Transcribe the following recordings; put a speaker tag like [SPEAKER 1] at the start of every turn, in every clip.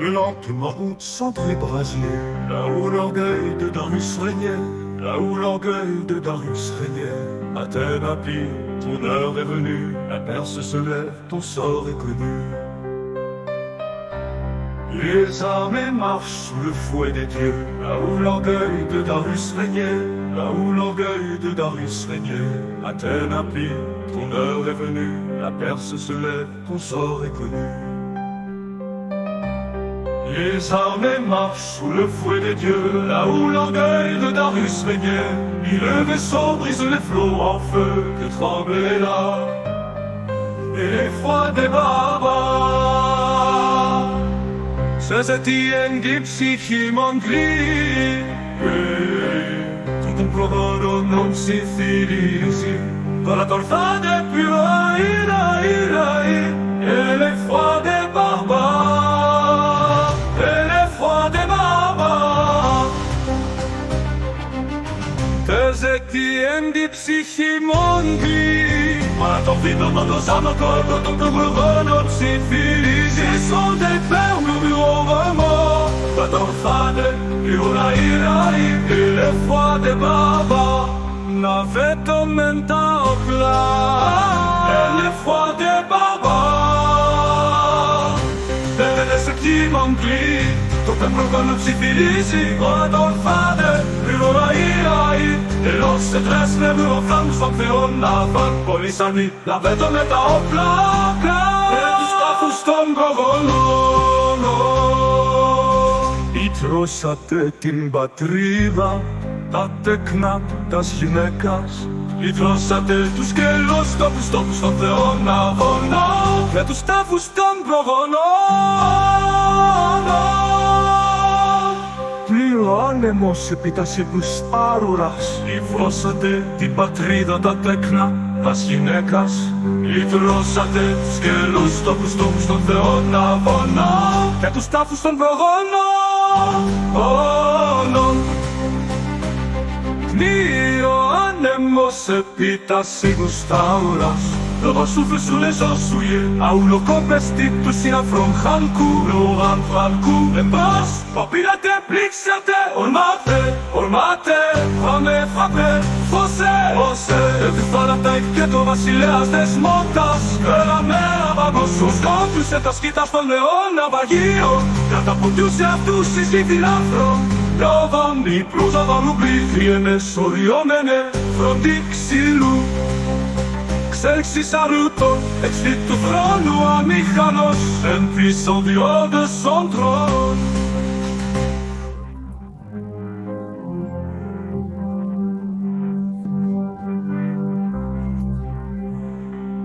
[SPEAKER 1] Le lentement centré brasier, là où l'orgueil de Darius régnait, là où l'orgueil de Darius régnait. Athènes impie, ton heure est venue, la Perse se lève, ton sort est connu. Les armées marchent sous le fouet des dieux, là où l'orgueil de Darius régnait, là où l'orgueil de Darius régnait. Athènes impie, ton heure est venue, la Perse se lève, ton sort est connu. Les armées marchent sous le fouet des dieux, là où l'orgueil de Darius régnait. Ni le vaisseau brise les flots en feu, que tremblent les lames et les froids des barbares. Sezetiyen dipsichi mangli, tutun provodo non si filisi, par la torfade pura ira, et les froids des barbares, et les froids des barbares. Sezetiyen dipsichi mangli, par la torfide non si tutun provodo non si filisi, sont des pères murmurant remords, la torfade pura ira, et les froids des barbares. N'avait aumenta au plat, et les froids des barbares. Delle qui m'englient, tout un programme non si filisi, la torfade pura ira, et l'on se dresse les murs en flammes, sans faire un avant, police armée, l'avait aumenta au plat, στον προγονό. Λυτρώσατε την πατρίδα, τα τέκνα τας γυναίκας. Λυτρώσατε τους κελούς τόπους των θεών αγώνα και τους τάφους των προγονών. Πλήρω άνεμος επί τας ύπνους άρουρας. Λυτρώσατε την πατρίδα, τα τέκνα τας γυναίκας. Λυτρώσατε τους κελούς τόπους των θεών αγώνα και τους τάφους των προγόνων. Πνίγει ο άνεμος επί τας ύπνους άρουρας. Le vent souffle sur les gens souillés, à où le corps pestique, tout si affront Khankou, le Oran Khankou, les basses, papillate, plixate, olmate, frappé, fossé, et tu fais la taille que ton βασιλέας des montas, que la mer avance στους κόντους, και τα σκήτα στον αιώνα βαγείο, καταποντούσε αυτούς εις τη φιλάφρο, λόβαν οι πλούζα λουμπλήθιενε, σωριόμενε, φροντί ξύλου. Εξέλιξης αρούτων, εξή του θρόνου αμήχανος, εν puissant du haut de son trône.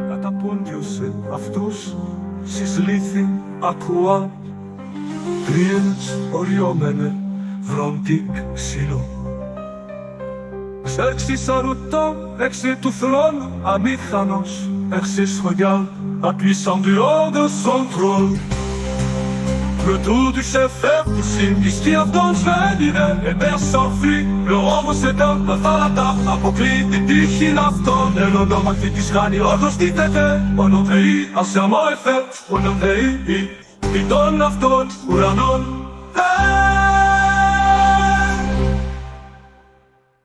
[SPEAKER 1] Καταπόντιωσε αυτούς, συσλήθη, ακούαν, κρύες οριόμενε, βροντί ξύλο. Εξέλιξης αρούτων, εξή του θρόνου αμήχανος, εξής royal, puissant du haut de son trône. Le tour du chef est poussé, l'histoire dans Svedine, et Perse s'enfuit, le roi s'éteint, la falata, apocryphe, et Tichin Afton, et le nom a fait d'Israni, Ordos dit Tété, au nom pays, anciennement est fait, au nom pays, il donne Afton, Uranon,